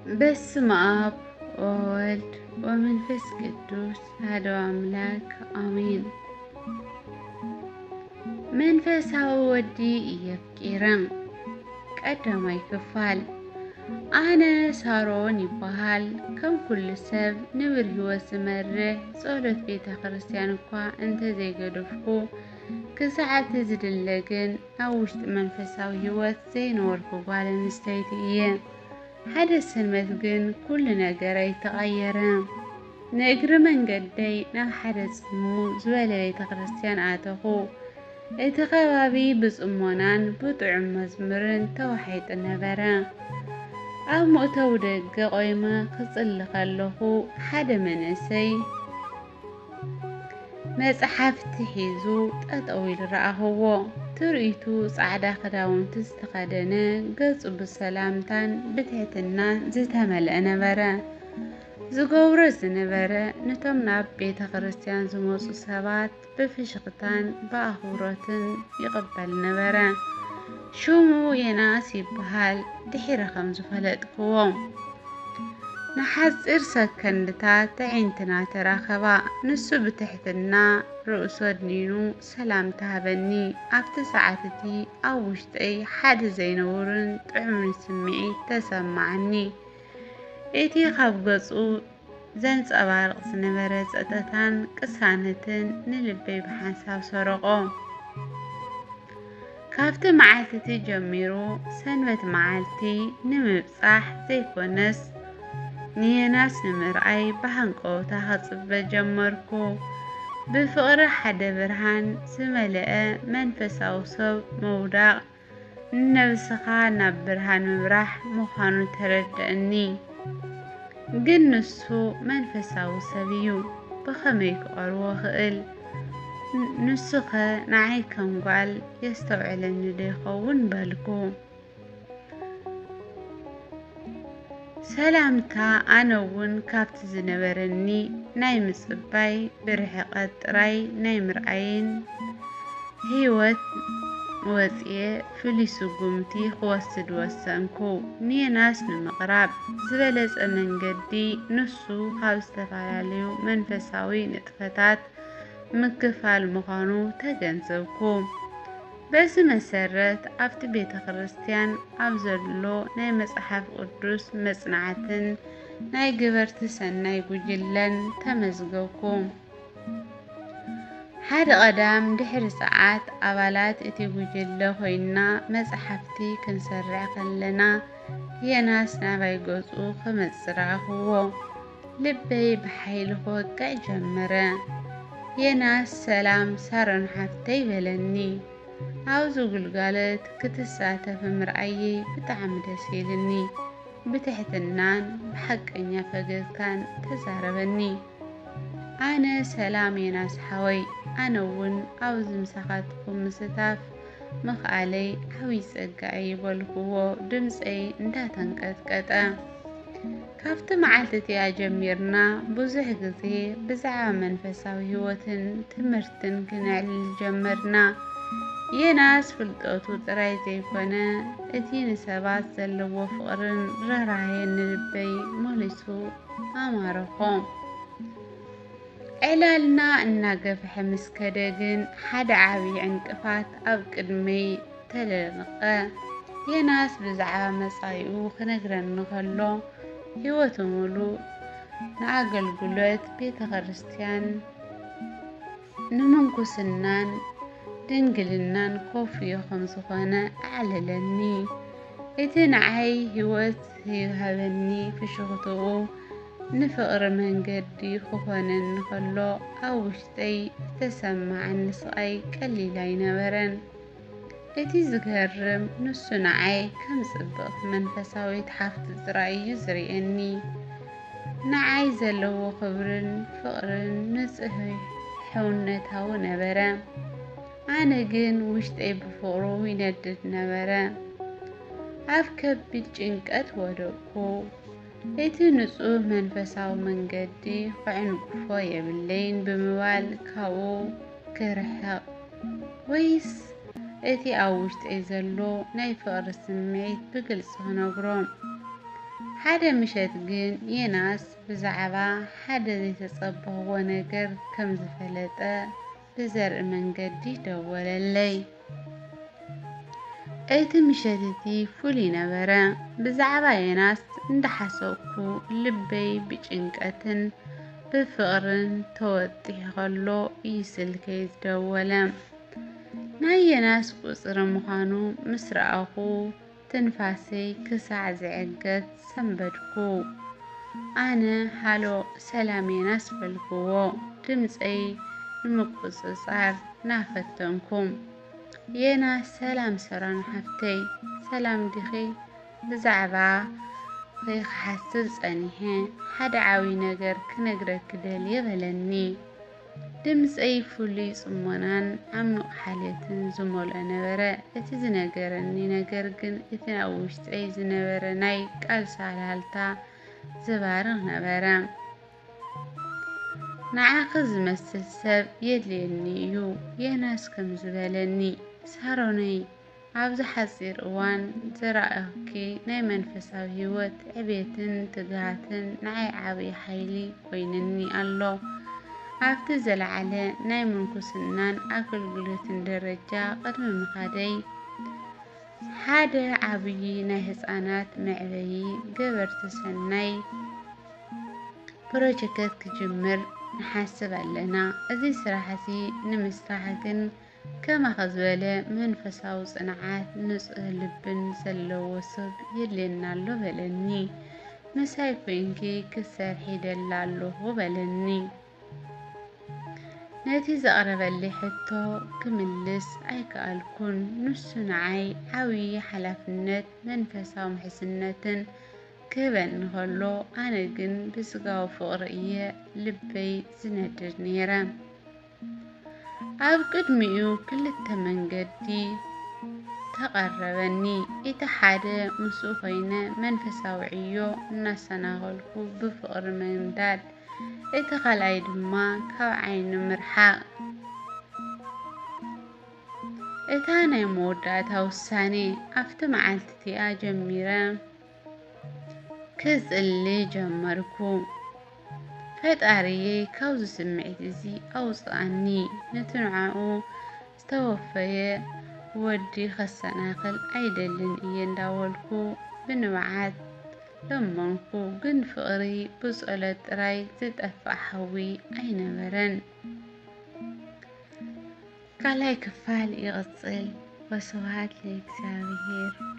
በስመ አብ ወወልድ ወመንፈስ ቅዱስ አሐዱ አምላክ አሜን። መንፈሳዊ ወዲ እየፍቂረ ቀዳማይ ክፋል አነ ሳሮን ይበሃል ከም ኩሉ ሰብ ንብር ህይወት ዝመርሕ ጸሎት ቤተ ክርስቲያን እኳ እንተ ዘይገደፍኩ ክሳዓት ዝድለ ግን ኣብ ውሽጢ መንፈሳዊ ህይወት ዘይነበርኩ ጓል ኣንስተይቲ እየ። ሓደ ስልመት ግን ኩሉ ነገረይ ተቐየረ። ንእግሪ መንገደይ ናብ ሓደ ጽምው ዝበለ ቤተ ክርስቲያን ኣተኹ። እቲ ከባቢ ብጽሞናን ብጥዑም መዝሙርን ተዋሒጡ ነበረ። ኣብ መእተዊ ደገ ቆይመ ክጽሊ ከለኹ ሓደ መንእሰይ መጽሓፍቲ ሒዙ ጠጠው ኢሉ ረኣኽዎ። ትርኢቱ ጻዕዳ ክዳውንቲ ዝተኸደነ ገጹ ብሰላምታን ብትሕትናን ዝተመልአ ነበረ። ዝገብሮ ዝነበረ ነቶም ናብ ቤተ ክርስቲያን ዝመጹ ሰባት ብፍሽኽታን ብኣኽብሮትን ይቕበል ነበረ። ሽሙ ዮናስ ይበሃል። ድሒረ ከም ዝፈለጥክዎ ንሓፂር ሰከንድታት ተዒንትና ተራኸባ። ንሱ ብትሕትና ርእሱ ኣድኒኑ ሰላምታ ሃበኒ። ኣብቲ ሰዓት እቲ ኣብ ውሽጠይ ሓደ ዘይነብርን ጥዑምን ስምዒት ተሰማዓኒ። እቲ ካብ ገጹ ዘንጸባርቕ ዝነበረ ጸጥታን ቅሳነትን ንልበይ ብሓንሳብ ሰረቆ። ካብቲ መዓልቲ ጀሚሩ ሰንበት መዓልቲ ንምብጻሕ ዘይኮነስ ንዮናስ ንምርኣይ ብሃንቀውታ ክጽበ ጀመርኩ። ብፍቕሪ ሓደ ብርሃን ዝመልአ መንፈሳዊ ሰብ ምውዳቕ ንነብስኻ ናብ ብርሃን ምብራህ ምዃኑ ተረድአኒ። ግን ንሱ መንፈሳዊ ሰብ እዩ። ብኸመይ ክቐርቦ ክእል? ንሱ ኸ ንዓይ ከም ጓል የስተውዕለኒ ዶ ይኸውን በልኩ። ሰላምታ ኣነ እውን ካብቲ ዝነበረኒ ናይ ምጽባይ ብርሕቐት ጥራይ ናይ ምርኣይን ህይወት ወፅየ ፍሉይ ስጉምቲ ክወስድ ወሰንኩ። ንዮናስ ንምቕራብ ዝበለጸ መንገዲ ንሱ ካብ ዝተፈላለዩ መንፈሳዊ ንጥፈታት ምክፋል ምዃኑ ተገንዘብኩ። በዚ መሰረት ኣብቲ ቤተ ክርስቲያን ኣብ ዘሎ ናይ መጽሓፍ ቅዱስ መጽናዕትን ናይ ገበርቲ ሰናይ ጉጅለን ተመዝገብኩ። ሓደ ቀዳም ድሕሪ ሰዓት ኣባላት እቲ ጉጅለ ኮይንና መጽሓፍቲ ክንሰርዕ ከለና ዮናስ ናባይ ገጹ ክመጽእ ረኣኽዎ። ልበይ ብሓይሊ ክወቅዕ ጀመረ። ዮናስ ሰላም ሳሮን ሓፍተይ በለኒ። ኣብዚ ግልጋሎት ክትሳተፍ ምርኣየይ ብጣዕሚ ደስ ኢሉኒ። ብትሕትናን ብሓቀኛ ፈገግታን ተዛረበኒ። ኣነ ሰላም ዮናስ ሓወይ፣ ኣነ እውን ኣብዚ ምሳኻትኩም ምስታፍ ምኽኣለይ ዓብይ ጸጋ እዩ በልክዎ ድምፀይ እንዳተንቀጥቀጠ። ካብቲ መዓልቲ እቲኣ ጀሚርና ብዙሕ ግዜ ብዛዕባ መንፈሳዊ ህይወትን ትምህርትን ክንዕልል ጀመርና። ዮናስ ፍልጠቱ ጥራይ ዘይኮነ እቲ ንሰባት ዘለዎ ፍቕርን ርህራሄን ንልበይ መሊሱ ኣማረኾ። ዕላልና እናገፍሐ ምስ ከደ ግን ሓደ ዓብይ ዕንቅፋት ኣብ ቅድመይ ተደነቐ። ዮናስ ብዛዕባ መጻኢኡ ክነግረኒ ከሎ ህይወቱ ሙሉእ ንኣገልግሎት ቤተ ክርስቲያን ንምንኩስናን ድንግልናን ከፍዮ ከም ዝኾነ ኣዕለለኒ። እቲ ንዓይ ህይወት ይሃበኒ ፍሽኽትኡ ንፍቕሪ መንገዲ ክኾነኒ ከሎ ኣብ ውሽጠይ ዝተሰማዓኒ ስቓይ ቀሊል ኣይነበረን። እቲ ዝገርም ንሱ ንዓይ ከም ጽብቕቲ መንፈሳዊት ሓፍቲ ጥራይ እዩ ዝርአኒ። ንዓይ ዘለዎ ክብርን ፍቕርን ንጽህ ሕውነታዊ ነበረ። ኣነ ግን ውሽጠይ ብፍቕሩ ይነድድ ነበረ። ኣብ ከቢድ ጭንቀት ወደቅኩ። እቲ ንጹህ መንፈሳዊ መንገዲ ክዕንቅፎ የብለይን ብምባል ካብኡ ክርሕቕ ወይስ እቲ ኣብ ውሽጠይ ዘሎ ናይ ፍቕሪ ስምዒት ብግልፂ ክነግሮ? حدا مشت جن يناس بزعبا حدا ذي تصبه ونجر كم زفلته بزرق من قدي دول اللي ايت مشتتي فولي نبرا بزعبا يناس اندحسوكو لبي بجنقتن بفقرن توتي غلو يسلكي دولا ناي ناس قصر مخانو مسرعه تنفاسي كسع زعقت سنبدكو أنا حالو سلامي ناس بالكو دمزي المقصصار نافتنكم ينا سلام سران حفتي سلام دخي بزعبا خيخ حسس أنيه حد عاوي نجر كنجرك دل يبلني دمزي فولي صمنان عمو حالة زمول أنبرا اتزنجرني نجرجن اتناوشت أي زنبرا ناي قال سالالتا زبارغ نبرا نعاقز مسلسب يدليني يو يناس كم زبالني سهروني عبز حصير اوان زرائكي ناي منفساو هيوت عبيتن تقهاتن نعي عابي حيلي وينني الله عبت زلعالي ناي منكسنان اكل قلوتن درجة قدم مخادي حدا عابي ناي هسانات معبي قبر تسناي بروجكت كجمر نحاسب لنا أذي سراحتي نمستحقن كما خزبالة منفسا وصنعات نسق لبن سلو وصب يلينا له بلني مسايكوينكي كسر حيدا لالو وبلني ناتي زقرب اللي حتو كملس أي كالكون نسو نعي عوي حلفنت منفسا ومحسنتن كبن نخلو أنا جن بسقاو فقرية لبي زندر نيران أبقد ميو كل التمن قدي تقربني إتحادة مسوفين منفسا وعيو ناسنا غلقو بفقر من داد إتخلعي دما كاو عين مرحاق إتانا يمودات هاوساني أفتم عالتتي آجميران كز اللي جمركو فتاريي كوز سمعتي زي أوصاني نتنعاو استوفي ودي خسناقل أيدلن إيان داولكو بنوعات لمنكو قن فقري بسؤلة راي تتأفحوي أين مرن قال كفال يغسل وسوات لك سابهير